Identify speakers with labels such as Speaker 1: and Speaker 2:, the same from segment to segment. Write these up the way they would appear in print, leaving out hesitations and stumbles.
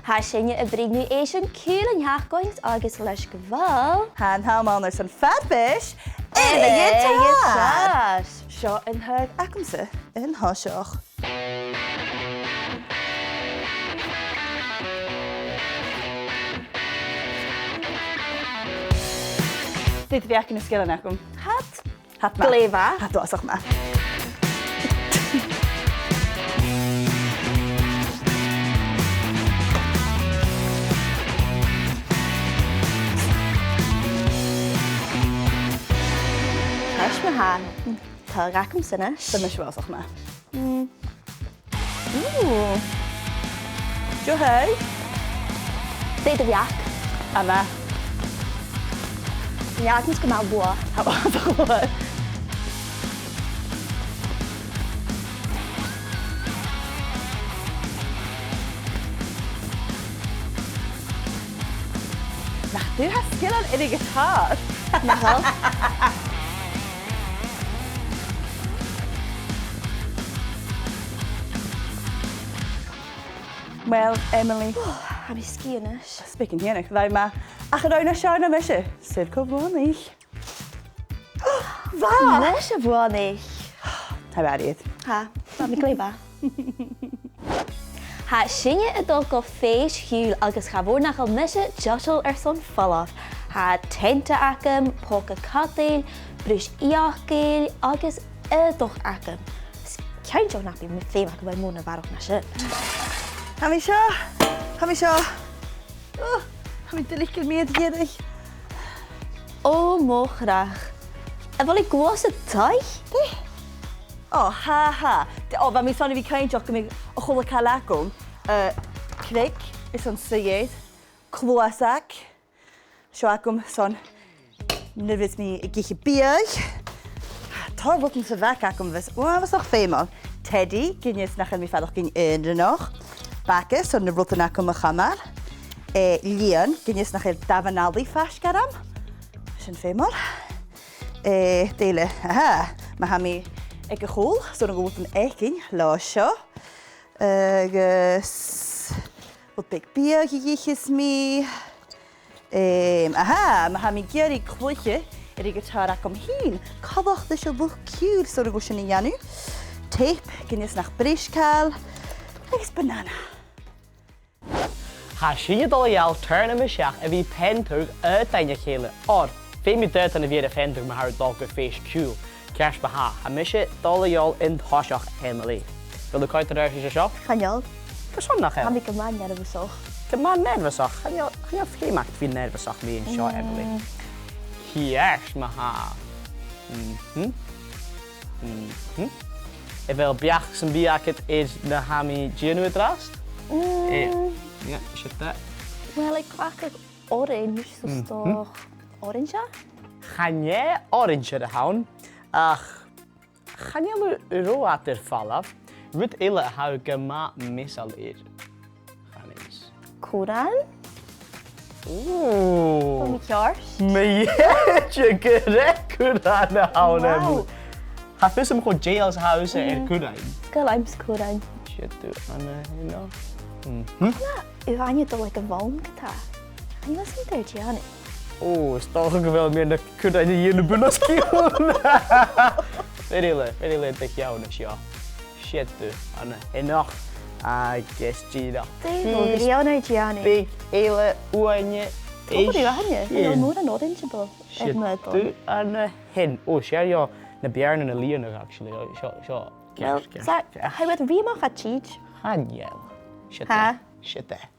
Speaker 1: Ha sinne y bring Asian Cuir yn hachgoings agus leis gyfal.
Speaker 2: Han hamal airson Fèis-chiùil Seo in hag acamsa in thoiseach. Dyd fi ac yn ysgil yn acam.
Speaker 1: Hat
Speaker 2: Hat ma.
Speaker 1: glefa.
Speaker 2: Hat osach ma.
Speaker 1: Leis ma han. Tag acam synis.
Speaker 2: Dyma siw osach ma.
Speaker 1: Ooh.
Speaker 2: Jo hei.
Speaker 1: Dyd y fiac.
Speaker 2: Ama.
Speaker 1: Fiac yn sgymal bwa.
Speaker 2: Ha osach ma. Nach du hast skill an in gitar.
Speaker 1: Nahal.
Speaker 2: Wel, Emily.
Speaker 1: Ha mi sgianis.
Speaker 2: Speaking hienig, ddau ma. Ach yn oed na siarad am eisiau. Sydd cofwn eich.
Speaker 1: Fa! Nes y bwan eich.
Speaker 2: Ta bariad.
Speaker 1: Ha, fa mi glefa. Ha sinne y dolgo Fèis-chiùil agus chafwr nach al nisje Deisealachadh airson Fèis-chiùil. Ha tenta acam, poca cadail, brys iachgail agus y doch acam. Cain jo napi mi ffeim ac yn mwyn y farwch na si.
Speaker 2: Ham i sio. Ham i sio. Ham i dylicil mi edrych.
Speaker 1: O mochrach. Y fel i gwas y taich?
Speaker 2: O, ha. O, fa mi sôn i fi cain joc am o chwla cael agwm. Craig, ys o'n syed. Clwasac. Sio agwm son nyrfys mi i gych i biag. Tor fod yn syfac agwm fys. O, fys o'ch ffeimol. Teddy, gynnys nach yn mi ffaddoch gyn yn o'ch. Bagus, son nyrfod yn agwm y chamar. Lian, gynnys nach yn dafanali ffas garam. Sy'n ffeimol. Deile, mae hami ag y chwl, so nhw'n gwybod yn egin, lasio. Agus, bod big biag i gichys mi. Mae hami gyr i clwychu yr i gitar ac am hun. Cofoch ddys o bwch Cuir, so nhw'n gwybod yn ianw. Tape, gynnys nach bris cael. Agus banana.
Speaker 3: Ha sinne dal turn am seach a bhí pentúg a daine chéile or féimi deit an a bhíad a pentúg mar haar dal go Fèis-chiùil. Cears ba ha, a mise dal in thoiseach Emily. Wil caiit ar se seo?
Speaker 1: Chanol.
Speaker 3: Persoon nach
Speaker 1: Ha
Speaker 3: hem.
Speaker 1: mi gymain nervysach.
Speaker 3: Gyman nervysach. Chanol fréimacht fi nervysach fi in seo Emily. Cears ma ha. E fel biach sy'n biacet is na hami gianw drast? Ja, shit that.
Speaker 1: Wel, ik kwak ik orange, so toch orange?
Speaker 3: Chanje orange de hawn. Ach, chanje ro at er fallaf. Rut ille hou gema misal eer. Chanis.
Speaker 1: Koran?
Speaker 3: Oeh.
Speaker 1: Van mi kjars?
Speaker 3: Me jeetje gerek kudan hawn
Speaker 1: Wow.
Speaker 3: hem. Ha fys hem gewoon jails house er kudan.
Speaker 1: Gylaims koran.
Speaker 3: Shit do, Anna, you know.
Speaker 1: U anje dol ik een woon geta. En was niet er, Gianni.
Speaker 3: Oh, stal gewel meer na kudan hier in de bunoskiel. Very late te jou dus ja. Shit do, Anna, enoch. I guess Gina.
Speaker 1: Deel, Gianni, Gianni.
Speaker 3: Big, hele, oanje.
Speaker 1: Toch die anje. En dan moet een orange bol.
Speaker 3: Shit do, Anna, hen. Oh, share ja, na björn en leon actually. Zo.
Speaker 1: Wel, hij werd wie mag gaat cheat.
Speaker 3: Hanjel. Shit.
Speaker 1: Ha?
Speaker 3: Shit there.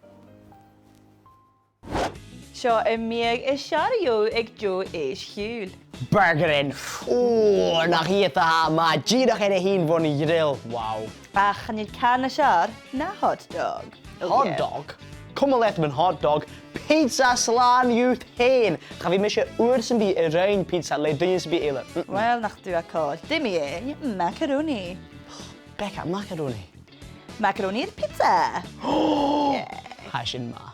Speaker 2: Sio yn miag y siario ag jo Fèis-chiùil.
Speaker 3: Burgerin. Oh, nach hier te ha, maar Gina geen heen van een grill. Wow.
Speaker 2: Ach, yn i'n can y siar na hot dog.
Speaker 3: Hot dog? Kom maar let mijn hot dog. Pizza slaan youth heen. Ga we met je oorsen bij een ruim pizza, le doen je bij ele.
Speaker 2: Wel, nach du a cod. Dim i macaroni.
Speaker 3: Becca, macaroni.
Speaker 2: Macaroni i'r pizza.
Speaker 3: Hashin ma.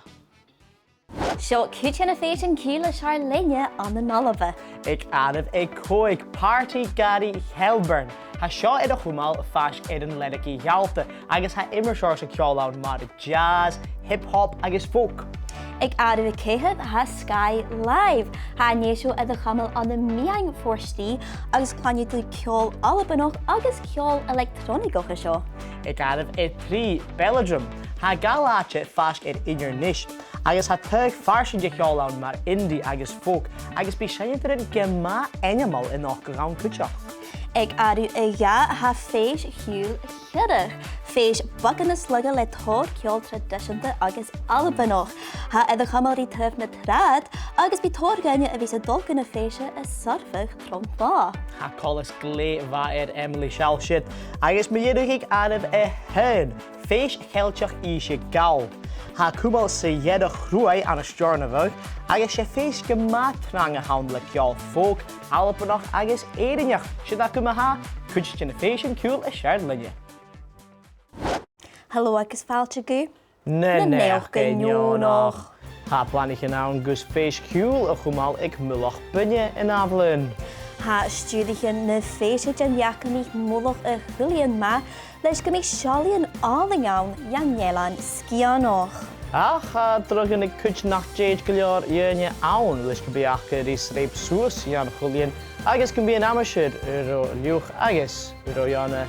Speaker 1: Sio, cwtyn y ffeis yn cil y siar leine an y nolfa.
Speaker 3: Ik adef ik koik party gari Helburn. Ha seo a chumal fas an lericí healta, agus ha immer seo sa ceolaun mar jazz, hip-hop agus folk.
Speaker 1: Ag adamh céhad ha Sky Live. Ha néisio a chamal an na miang fórstí agus clanne tú ceol albanach agus ceol electronicocha seo.
Speaker 3: Ag adamh trí Belgium. Ha galáte fas inar níis, agus ha tug farsin de ceolaun mar indie agus folk, agus bí séidir an gemá animal in nach go gan cuteach.
Speaker 1: Ag adú a ja ha Fèis-chiùil chiadach. Fèis bagan na slugga le tór ceol tradiisianta agus albanach. Ha a chamal rí tuh na trad agus bí tór-gaine a bhí sa dulgan na féise a sarfach trompa.
Speaker 3: Ha colas glé bha Emily Shalshit, agus mi dhéadú ag adamh a hyn, Fèis-chiúilteach íse gal. Ha cúbal sa dhéadach rúai an a steorna bhag, agus sé féis go mátrang a hawn le ceol folk, albanach agus éideneach. Siad a cúma ha, chuid sin na Fèis-chiúil a seard linne.
Speaker 1: Hallo agus fáilte go?
Speaker 3: Na neoch gynionach. Ha planich yn awn gus Fèis-chiúil a chumal ag mulach bunne in aflyn.
Speaker 1: Ha stúdichen na féise jan jacamich mulach a chulian ma, leis go mé sealaíon álingáin Janielan Sgionoch.
Speaker 3: Ach, ha drugan ag cuid nach déid go leor dhéine awn, leis go bíach gur is réib suas Jan chulian, agus go bí an amaisiid uro liuch agus uro Janne.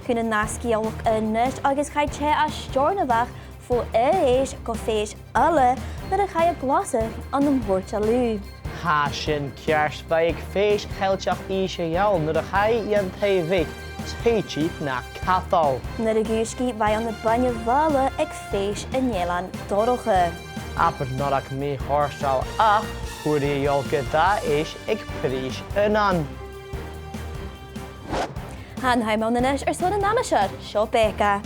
Speaker 1: Cúna nasciolach a nus agus chaid sé a steornabach fó éis go féis ala na a chaid glasach an an bhórta lú.
Speaker 3: Ha sin cears bheith Fèis-chiúilteach íse jaall na a chaid an taobh téití na cathal.
Speaker 1: Na a gúsci bhaid an na banne bhla ag féis a Nielan dorocha.
Speaker 3: Aber norach mé hárstal ach chuirí jolga da éis ag prís an.
Speaker 1: Han haimónanis son an namaisiir, seo Becca.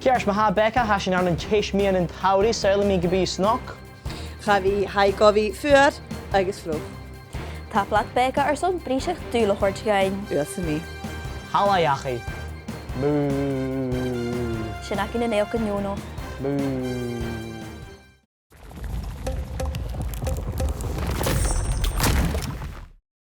Speaker 3: Cears ma ha Becca ha sin an téis míon an taurí saola mí go bí snoch.
Speaker 2: Ga bhí haigóhí fuar agus fluch.
Speaker 1: Tá plaat Becca son bríseach dúlachort gain.
Speaker 2: Uasa mí.
Speaker 3: Hala jachi. Boo.
Speaker 1: Sin ac yn y neo gyniono.
Speaker 3: Boo.